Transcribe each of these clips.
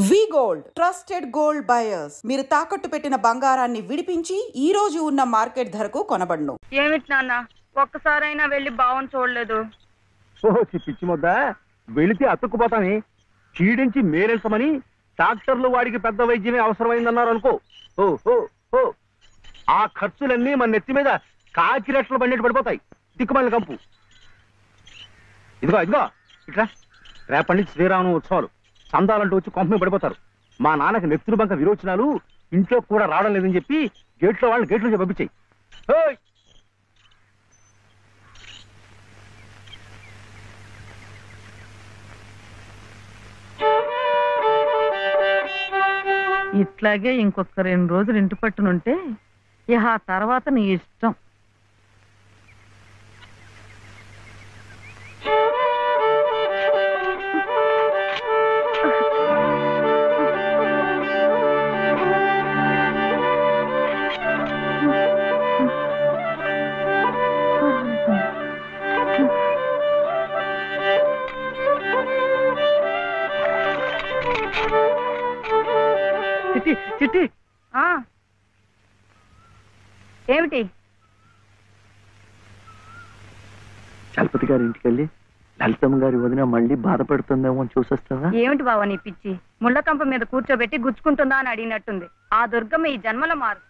వి gold trusted gold buyers. మీరు తాకట్టు పెట్టిన బంగారాన్ని విడిపించి ఈ రోజు ఉన్న మార్కెట్ ధరకు కొనబడును. ఏమిటి నాన్న ఒక్కసారైనా వెళ్ళి బావని చూడలేదు? పిచ్చి ముద్ద, వెళితే అతుక్కుపోతాని. చీడించి మేరెల్సమని డాక్టర్లు వాడికి పెద్ద వైద్యమే అవసరమైందన్నారు అనుకో. ఆ ఖర్చులన్నీ మన నెత్తి మీద కాకి రెట్లు బండెట్టు పడిపోతాయి. దిక్కుమల్లి కంపు. ఇదిగో ఇట్లా రేపటి నుంచి శ్రీరామ ఉత్సవాలు. చందాలంటూ వచ్చి కొంప పడిపోతారు. మా నాన్నకి నెత్తురు బంక విరోచనాలు, ఇంట్లో కూడా రావడం లేదని చెప్పి గేట్లో వాళ్ళని గేట్లో పంపించాయి. ఇట్లాగే ఇంకొక 2 రోజులు ఇంటి పట్టునుంటే ఇక ఆ తర్వాత నీ ఇష్టం. చిట్టి ఏమిటి? చలపతి గారి ఇంటికి వెళ్ళి లలితమ్మ గారి వదిన మళ్ళీ బాధపడుతుందేమో చూసొస్తావా? ఏమిటి బావ నీ పిచ్చి? ముళ్ళకంప మీద కూర్చోబెట్టి గుచ్చుకుంటుందా అని అడిగినట్టుంది. ఆ దుర్గమ్మ ఈ జన్మల మారు.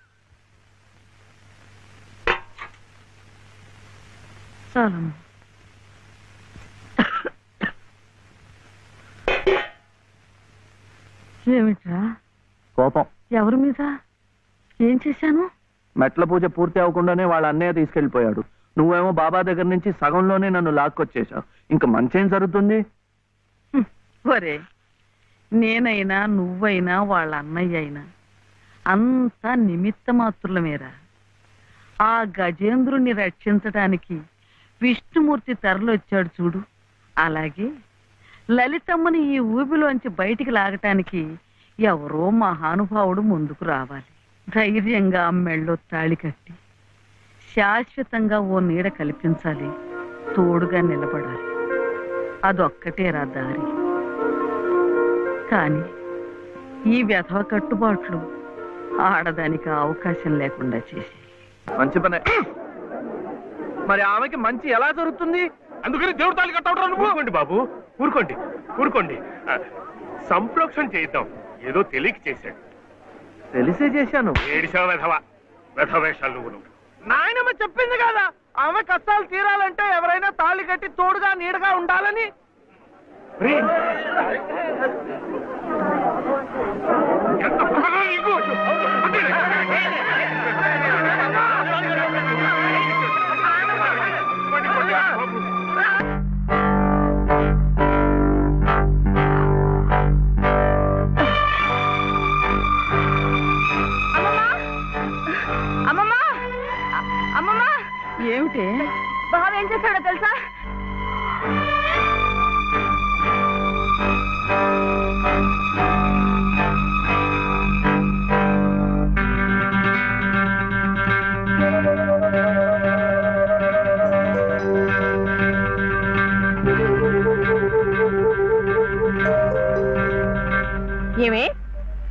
ఏమిట్రా కోపం? ఎవరి మీద? ఏం చేశాను? మెట్ల పూజ పూర్తి అవ్వకుండానే వాళ్ళ అన్నయ్య తీసుకెళ్లిపోయాడు. నువ్వేమో బాబా దగ్గర నుంచి సగంలోనే నన్ను లాక్కొచ్చేశావు. ఇంకా మంచేం జరుగుతుంది? ఒరే, నేనైనా నువ్వైనా వాళ్ళ అన్నయ్య అయినా అంతా నిమిత్త మాత్రులమేరా. ఆ గజేంద్రుణ్ణి రక్షించడానికి విష్ణుమూర్తి తరలొచ్చాడు చూడు. అలాగే లలితమ్మని ఈ ఊబిలోంచి బయటికి లాగటానికి ఎవరో మహానుభావుడు ముందుకు రావాలి. ధైర్యంగా మెళ్ళో తాళి కట్టి శాశ్వతంగా ఓ నీడ కల్పించాలి. తోడుగా నిలబడాలి. అదొక్కటేరా దారి. కానీ ఈ వ్యధవ కట్టుబాట్లు ఆడదానికి అవకాశం లేకుండా చేసి. మంచి పనే. మరి ఆమెకి మంచి ఎలా జరుగుతుంది? అందుకని దేవుడు తాళి కట్టవడం. ఊరుకోండి బాబు, ఊరుకోండి. సంప్రోక్షణ చేద్దాం. ఏదో తెలియక చేశాడు. తెలిసే చేశాను. వేషాలు నువ్వు. నాయనమ్మ చెప్పింది కదా, ఆమె కష్టాలు తీరాలంటే ఎవరైనా తాళి కట్టి తోడుగా నీడగా ఉండాలని. ఏమిటి బావ ఏం చేశాడో తెలుసా? ఏమే,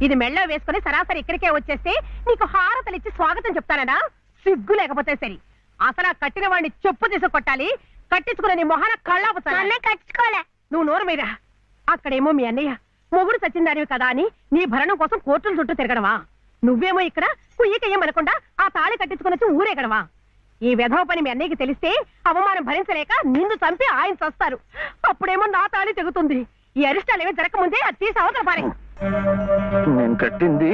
ఇది మెళ్ళ వేసుకుని సరాసరి ఇక్కడికే వచ్చేస్తే నీకు హారతలిచ్చి స్వాగతం చెప్తానడా? సిగ్గు లేకపోతే సరి. అసలు ఆ కట్టిన వాడిని చెప్పు తీసి కొట్టాలి. కట్టించుకున్న నీ మొహన కళ్ళాపుతాను. కట్టించుకోలే. నువ్వు నోరు మీద. అక్కడేమో మీ అన్నయ్య మొగుడు సచ్చిందానివి కదా అని నీ భరణం కోసం కోర్టుల చుట్టూ తిరగడవా? నువ్వేమో ఇక్కడ కుయ్యకయ్యమనకుండా ఆ తాళి కట్టించుకుని వచ్చి ఊరేగడవా? ఈ వెధవ పని మీ అన్నయ్యకి తెలిస్తే అవమానం భరించలేక నిన్ను చంపి ఆయన చస్తారు. అప్పుడేమో నా తాళి తెగుతుంది. ఈ అరిష్టాలు ఏమీ జరగకముందే అది తీసి అవతల పారే. నేను కట్టింది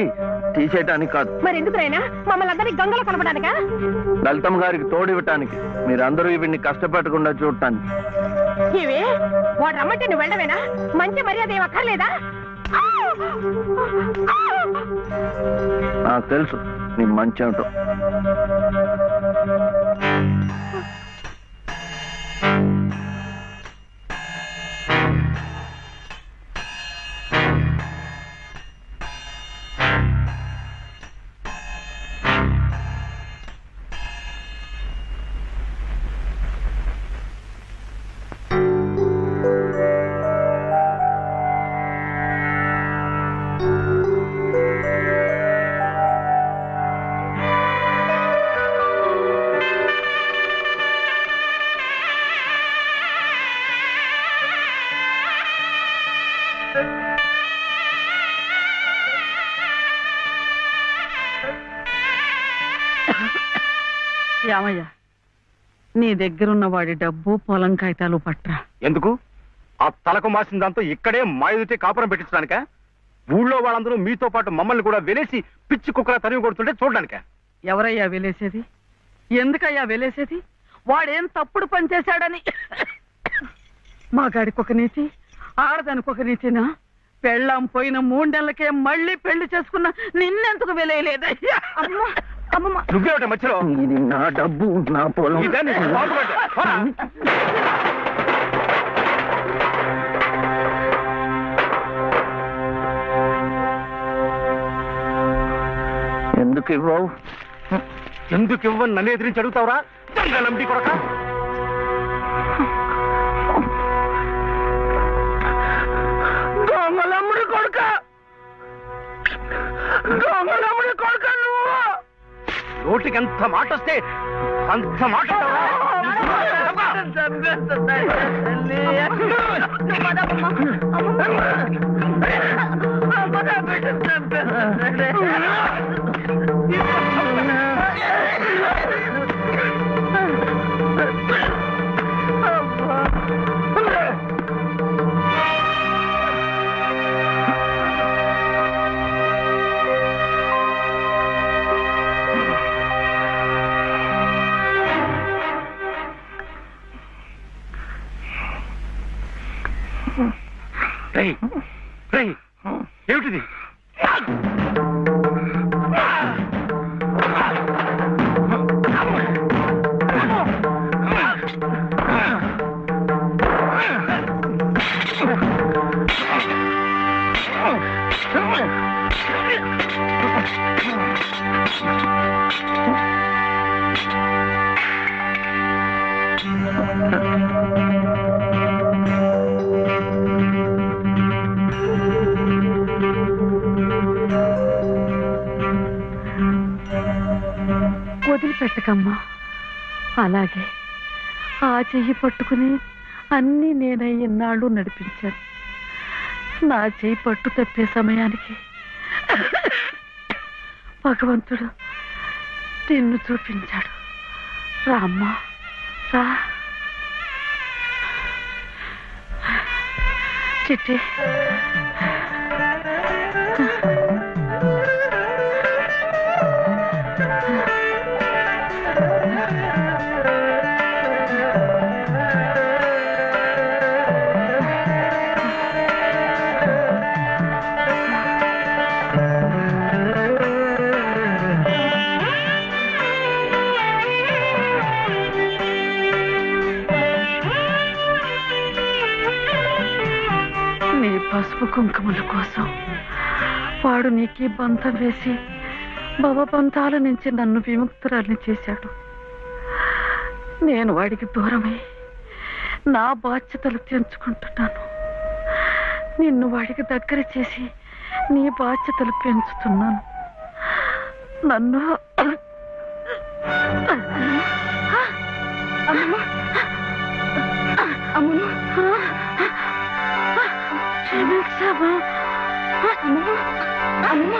తీసేయటానికి కాదు. మరి ఎందుకునైనా మమ్మల్ని అందరినీ గంగలో కలపడానికా? లలితమ్మ గారికి తోడివ్వటానికి. మీరందరూ వీడిని కష్టపెట్టకుండా చూడటానికి. ఇవి వాడు రమ్మంటే నువ్వు వెళ్ళవేనా? మంచి మర్యాద ఏం అక్కర్లేదా? నాకు తెలుసు నీ మంచి ఏమిటో. ఏమయ్యా, నీ దగ్గరున్న వాడి డబ్బు పొలం కాగితాలు పట్రా. ఎందుకు? ఆ తలకు మాసిన దాంతో ఇక్కడే మా ఎదుటే కాపురం పెట్టించడానిక? ఊళ్ళో వాళ్ళందరూ మీతో పాటు మమ్మల్ని కూడా వెలేసి పిచ్చి కుక్కలా తరిమి కొడుతుంటే చూడడానిక? ఎవరయ్యా వెలేసేది? ఎందుకయ్యా వెలేసేది? వాడేం తప్పుడు పని చేశాడని మగాడికి ఒక నీతి, ఆడదానికి ఒక నీతినా? పెళ్ళాం పోయిన 3 నెలలకే మళ్ళీ పెళ్లి చేసుకున్న నిన్నెందుకు వెలేయలేదయ్యా? నువ్వేమిట మధ్యలో? ఇది నా డబ్బు, నా పొలం. ఎందుకు ఇవ్వవు? ఎందుకు ఇవ్వని నన్ను ఎదిరించి అడుగుతావురా? లంబి కొడక! దొంగలమ్ముడి కొడుక! దొంగలమ్ముడి కొడుక నువ్వు! నోటికి ఎంత మాట వస్తే అంత మాట ఏమిటిది? వదిలిపెట్టకమ్మా. అలాగే ఆ చెయ్యి పట్టుకుని అన్నీ నేనే ఇన్నాళ్ళు నడిపించాను. నా చెయ్యి పట్టు తప్పే సమయానికి భగవంతుడు నిన్ను చూపించాడు. రామ్మా, రా. చిట్టి, పసుపు కుంకుమల కోసం వాడు నీకు బంధం వేసి భవబంధాల నుంచి నన్ను విముక్తురాల్ని చేశాడు. నేను వాడికి దూరమై నా బాధ్యతలు తెంచుకుంటున్నాను. నిన్ను వాడికి దగ్గర చేసి నీ బాధ్యతలు పెంచుతున్నాను. నన్ను క్షమించమా? అమ్మమ్మ,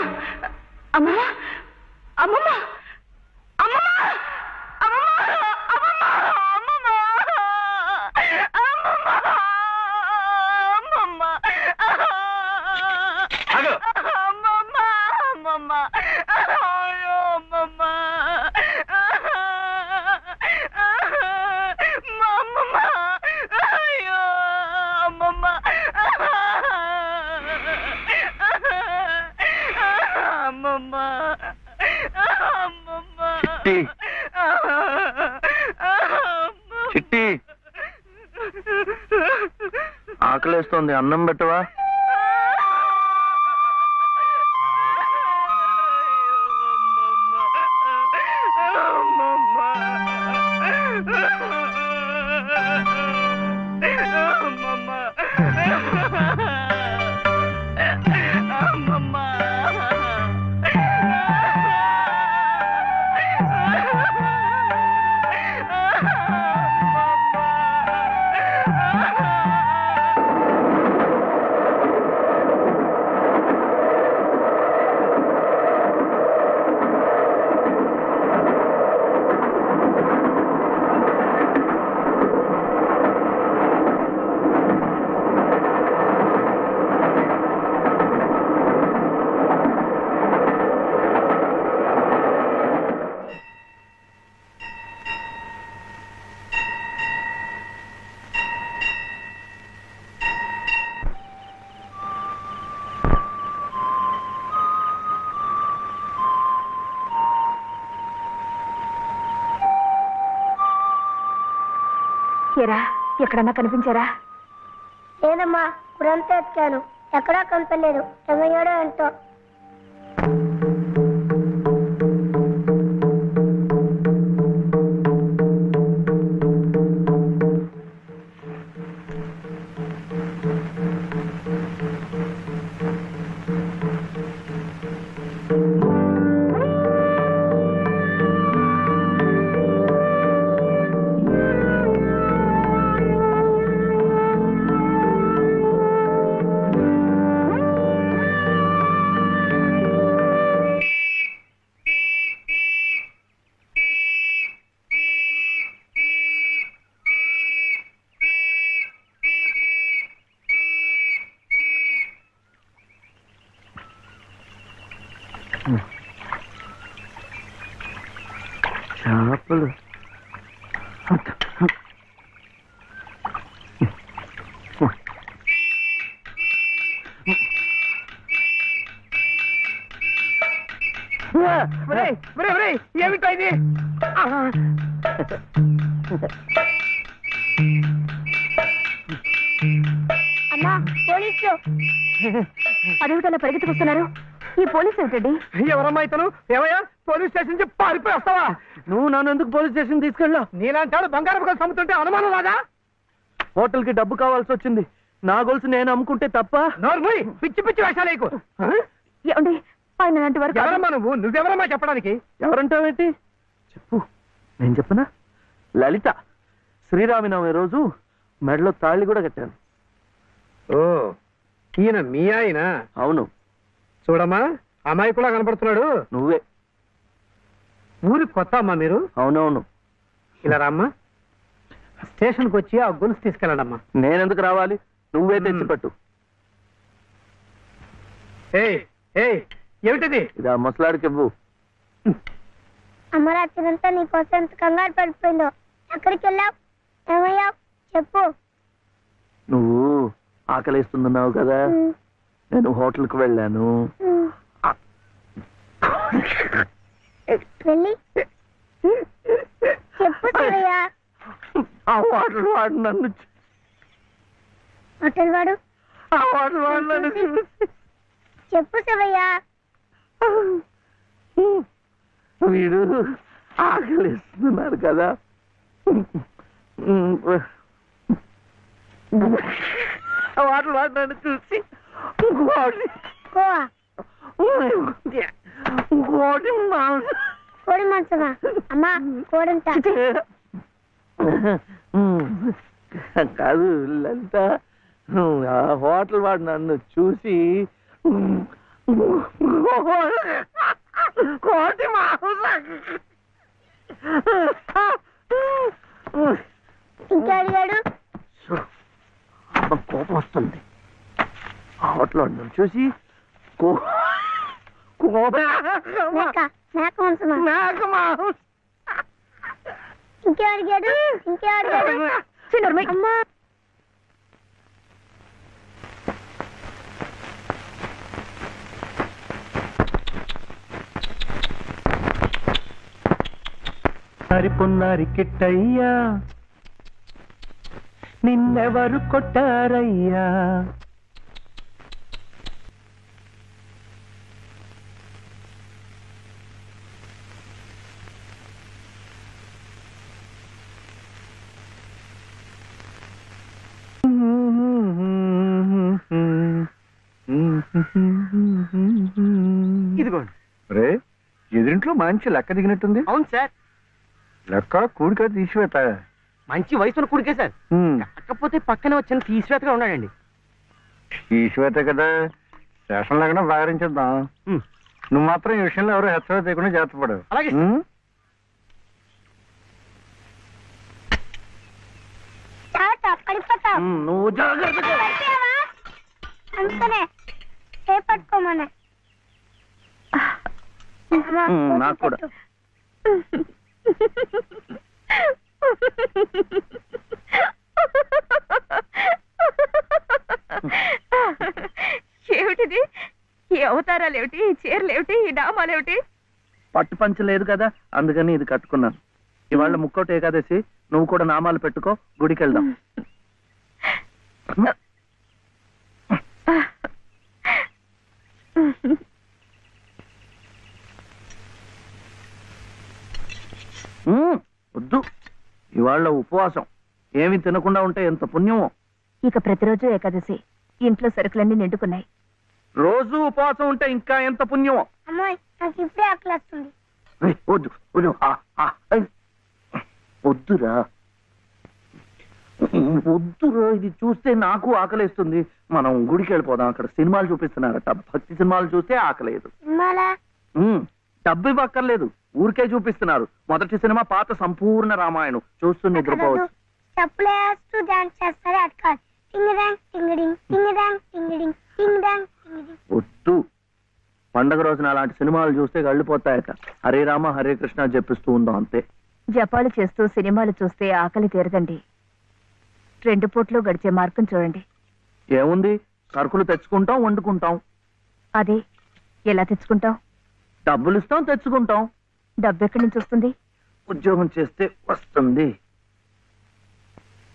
అమ్మమ్మ, అమ్మమ్మ, అమ్మమ్మ, చిట్టి, ఆకలేస్తోంది, అన్నం పెట్టవా? ఏరా ఎక్కడన్నా కనిపించారా? లేదమ్మా, ఇప్పుడంతా ఎత్తాను, ఎక్కడా కనపడలేదు. ఏమయ్యాడో ఏంటో. చేపలు ఏమిటో ఇది? అమ్మా, పోలీసు. అదేమిటలా పరిగెత్తుకొస్తున్నారు? ఈ పోలీసు ఏమిటండి? ఎవరమ్మా ఇతను? ఏమయ్యా, పోలీస్ స్టేషన్ నుంచి పారిపోయి వస్తావా? నువ్వు నన్ను ఎందుకు పోలీస్ స్టేషన్ తీసుకెళ్ళా? నీలాంటాడు బంగారం గొలుసు అమ్ముతుంటే అనుమానం రాదా? హోటల్ కి డబ్బు కావాల్సి వచ్చింది. నా గొలుసు నేను అమ్ముకుంటే తప్ప? నోర్మూయ్, పిచ్చి పిచ్చి వేషాలేకు. ఏమండి ఆయన లాంటి వరకు ఎవరమ్మా నువ్వెవరమ్మా చెప్పడానికి? ఎవరంటావేంటి? చెప్పు, నేను చెప్పనా? లలిత. శ్రీరామనవమి రోజు మెడలో తాళి కూడా కట్టాను. ఓ, ఈయన మీ ఆయన? అవును. చూడమ్మా, అమ్మాయి కూడా కనపడుతున్నాడు. నువ్వే. ఊరి కొత్త అమ్మా మీరు? అవునవును. ఇలా రామ్మా, స్టేషన్కి వచ్చి ఆ గొలుసు తీసుకెళ్ళండమ్మా. నేనెందుకు రావాలి? నువ్వే తెచ్చిపెట్టు. ఏమిటిది? ఇది ఆ ముసలాడికి ఇవ్వు. అమ్మ రాత్రంతా నీకోసం ఎంత కంగారు పడిపోయిందో. ఎక్కడికి వెళ్ళావు? ఏమయ్యావు చెప్పు. నువ్వు ఆకలిస్తున్నావు కదా, నేను హోటల్కి వెళ్ళాను. వెళ్ళి చెప్పు శివయ్య. ఆ హోటల్ వాడు నన్ను హోటల్ వాడు ఆ హోటల్ వాడు నన్ను చెప్పు శివయ్య. వీడు ఆకలిస్తున్నారు కదా, హోటల్ వాడు నన్ను చూసి కోడి మాంసమా? అమ్మా, కోడంతా కాదు లలిత, ఆ హోటల్ వాడు నన్ను చూసి కోటి ఇంకా అడిగాడు. కోపం వస్తుంది. ఆ హోటల్ వాడు నన్ను చూసి మేక మాంసమా? ఇంకే అడిగాడు. అమ్మా, సరిపున్నారి కిట్టయ్యా, నిన్నెవరు కొట్టారయ్యా? ఇదిగోండి. రే, ఎదురింట్లో మంచి లెక్క దిగినట్టుంది. అవును సార్, లెక్క కూడిక తీసివేత. మంచి వయసులో కుడికే సార్. కాకపోతే పక్కనే వచ్చిన తీసివేతగా ఉన్నాడండి. తీసివేత కదా, స్టేషన్ లాగా వ్యవహరించేద్దాం. నువ్వు మాత్రం ఈ విషయంలో ఎవరు హెచ్చరిక చేయకుండా జాగ్రత్త పడు. అలాగే. పడిపోతావు. నువ్వు జాగ్రత్త. అంతనే చేపట్టుకోమనే. నాకు కూడా. ఏమిటిది? ఈ అవతారాలు ఏమిటి? ఈ చీరలు ఏమిటి? ఈ డామాలు ఏమిటి? పట్టు పంచ లేదు కదా, అందుకని ఇది కట్టుకున్నాను. ఇవాళ ముక్కోటి ఏకాదశి, నువ్వు కూడా నామాలు పెట్టుకో, గుడికి వెళ్దాం. వద్దు, ఇవాళ ఉపవాసం. ఏమి తినకుండా ఉంటే ఎంత పుణ్యమో. ఇక ప్రతిరోజు ఏకాదశి. ఇంట్లో సరుకులన్నీ నిండుకున్నాయి. రోజు ఉపవాసం ఉంటే ఇంకా ఎంత పుణ్యమో. అమ్మాయి నాకు ఇప్పుడే ఆకలి వస్తుంది. వద్దు వద్దు, వద్దురా వద్దురా, ఇది చూస్తే నాకు ఆకలేస్తుంది. మనం గుడికి వెళ్ళిపోదాం. అక్కడ సినిమాలు చూపిస్తున్నారట, భక్తి సినిమాలు చూస్తే ఆకలేదు. సినిమాలా? డబ్బు ఇవ్వక్కర్లేదు, ఊరికే చూపిస్తున్నారు. మొదటి సినిమా పాత సంపూర్ణ రామాయణం చూస్తూ నిద్రపోవచ్చు. చెప్పులు వేస్తూ డాన్స్ చేస్తారే అటు కాదు. టింగ్ డాంగ్ టింగిడింగ్, టింగ్ డాంగ్ టింగిడింగ్, టింగ్ డాంగ్ టింగిడింగ్. వద్దు, పండగ రోజున అలాంటి సినిమాలు చూస్తే గళ్ళిపోతాయట. హరే రామ హరే కృష్ణ చెప్పిస్తూ ఉందాం అంతే. జపాలు చేస్తూ సినిమాలు చూస్తే ఆకలి తీరదండి. 2 పూట్లు గడిచే మార్గం చూడండి. ఏముంది, సరుకులు తెచ్చుకుంటాం, వండుకుంటాం. అదే ఎలా తెచ్చుకుంటాం? డబ్బులు ఇస్తాం, తెచ్చుకుంటాం. డబ్బు ఎక్కడి నుంచి వస్తుంది? ఉద్యోగం చేస్తే వస్తుంది.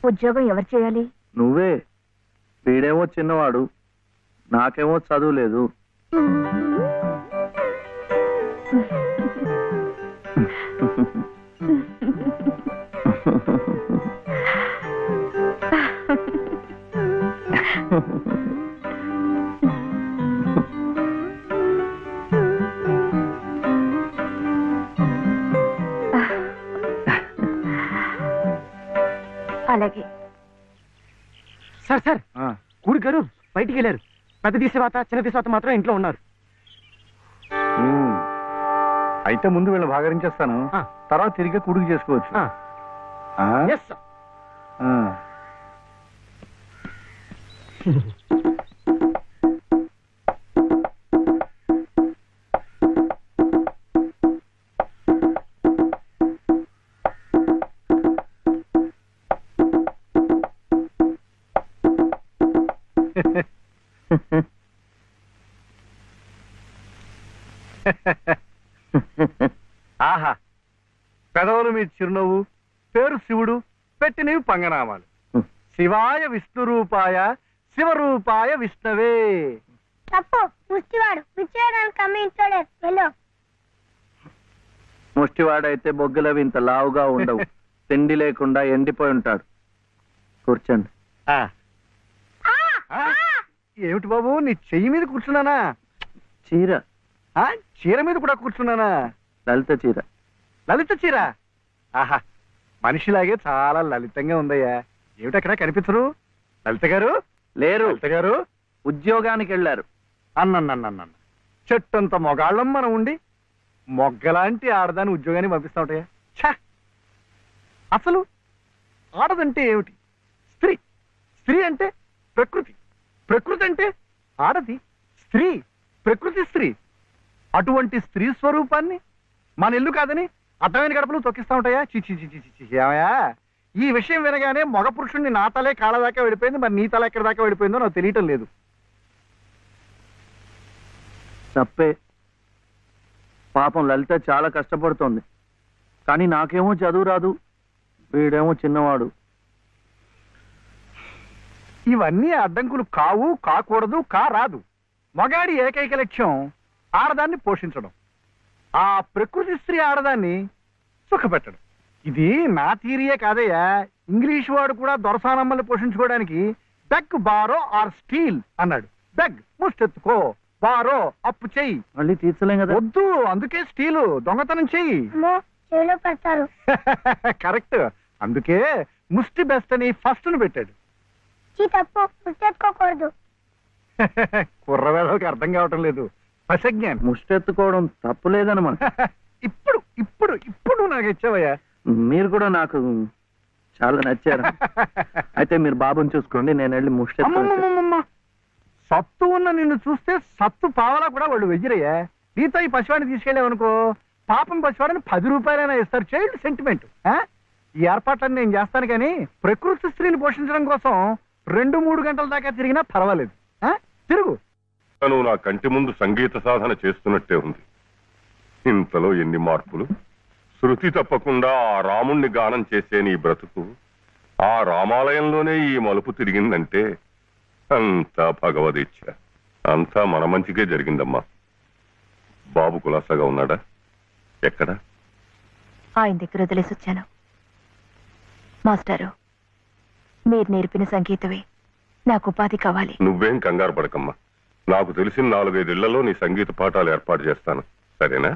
ఉద్యోగం ఎవరు చేయాలి? నువ్వే. వీడేమో చిన్నవాడు, నాకేమో చదువు లేదు. అలాగే. సార్ సార్, కూడి గారు బయటికి వెళ్ళారు. పెద్ద తీసేవాత చిన్న తీసేవాత మాత్రం ఇంట్లో ఉన్నారు. అయితే ముందు వీళ్ళు భాగరించేస్తాను, తర్వాత తిరిగి కూడికి చేసుకోవచ్చు. ఆహా, పెదవులు మీ చిరునవ్వు, పేరు శివుడు, పెట్టినవి పంగనామాలు. శివాయ విష్ణు రూపాయ శివరూపాయ విష్ణవే. తప్పు, ముష్టివాడు పిచ్చేయడానికి అమ్మ ఇంట్లోనే వెళ్ళు. ముష్టివాడైతే బొగ్గులవి ఇంత లావుగా ఉండవు, తిండి లేకుండా ఎండిపోయి ఉంటాడు. కూర్చోండి. ఏమిటి బాబు, నీ చెయ్యి మీద కూర్చున్నానా? చీర. చీర మీద కూడా కూర్చున్నానా? లలిత చీర. లలిత చీర? ఆహా, మనిషిలాగే చాలా లలితంగా ఉందయ్యా. ఏమిటక్కడ కనిపించరు? లలిత గారు లేరు. లలిత గారు ఉద్యోగానికి వెళ్ళారు. అన్నన్నన్నన్న, చెట్టంత మొగాళ్ళం మనం ఉండి మొగ్గలాంటి ఆడదాన్ని ఉద్యోగాన్ని పంపిస్తా ఉంటాయా? ఛా, అసలు ఆడదంటే ఏమిటి? స్త్రీ. స్త్రీ అంటే ప్రకృతి. ప్రకృతి అంటే ఆడది. స్త్రీ, ప్రకృతి స్త్రీ. అటువంటి స్త్రీ స్వరూపాన్ని మన ఇల్లు కాదని అర్థమైన గడపలు తొక్కిస్తా ఉంటాయా? చిచి చిచి చిచి. ఏమయ్యా, ఈ విషయం వినగానే మగ పురుషుణ్ణి నా తలే కాళ్ళ దాకా వెళ్ళిపోయింది, మరి నీ తల ఎక్కడి దాకా వెళ్ళిపోయిందో నాకు తెలియటం లేదు. తప్పే. పాపం లలిత చాలా కష్టపడుతోంది, కానీ నాకేమో చదువు రాదు, వీడేమో చిన్నవాడు. ఇవన్నీ అడ్డంకులు కావు, కాకూడదు, రాదు. మగాడి ఏకైక లక్ష్యం ఆడదాన్ని పోషించడం, ఆ ప్రకృతి స్త్రీ ఆడదాన్ని సుఖపెట్టడం. ఇది నా థియరీయే కాదయ్యా. ఇంగ్లీష్ వాడు కూడా దొరసానమ్మల్ని పోషించుకోవడానికి బెగ్, బారో ఆర్ స్టీల్ అన్నాడు. బెగ్, ముష్టెత్తుకో, బారో అప్పు చెయ్యి. మళ్ళీ తీర్చలేం కదా. వద్దు, అందుకే స్టీలు, దొంగతనం చెయ్యి. చెవిలో పెడతారు. కరెక్ట్, అందుకే ముష్టి బెస్ట్ అని ఫస్ట్ ను పెట్టాడు. తప్పు, ముష్టెత్తుకోకూడదు. కుర్రవేళకి అర్థం కావటం లేదు. పసజ్ఞానం. ముష్టెత్తుకోవడం తప్పులేదనమాట. ఇప్పుడు ఇప్పుడు ఇప్పుడు నాకు ఇచ్చావయ్యా. మీరు కూడా నాకు చాలా నచ్చారు. అయితే మీరు బాబుని చూసుకోండి, నేను వెళ్ళి ముష్టెత్తుకో. సత్తు ఉన్న నిన్ను చూస్తే సత్తు పావలా కూడా వాళ్ళు వెయ్యరయ్యా. నీతో ఈ పసివాడిని తీసుకెళ్ళావనుకో, పాపం పసివాడిని 10 రూపాయలైనా ఇస్తారు. Child sentiment. ఈ ఏర్పాట్లన్నీ నేను చేస్తాను, కానీ ప్రకృతి స్త్రీని పోషించడం కోసం 2-3 గంటల దాకా తిరిగినా పర్వాలేదు. తిరుగు. నువ్వు నా కంటి ముందు సంగీత సాధన చేస్తున్నట్టే ఉంది. ఇంతలో ఎన్ని మార్పులు! శృతి తప్పకుండా ఆ రాముణ్ణి గానం చేసే నీ బ్రతుకు ఆ రామాలయంలోనే ఈ మలుపు తిరిగిందంటే అంతా భగవదీచ్ఛ. అంతా మన మంచికే జరిగిందమ్మా. బాబు కులాసాగా ఉన్నాడా? ఎక్కడ? ఆయన దగ్గర వదిలేసి వచ్చాను. మాస్టారు, మీరు నేర్పిన సంగీతమే నాకు ఉపాధి కావాలి. నువ్వేం కంగారు పడకమ్మా. నాకు తెలిసిన 4-5 ఇళ్లలో నీ సంగీత పాఠాలు ఏర్పాటు చేస్తాను. సరేనా?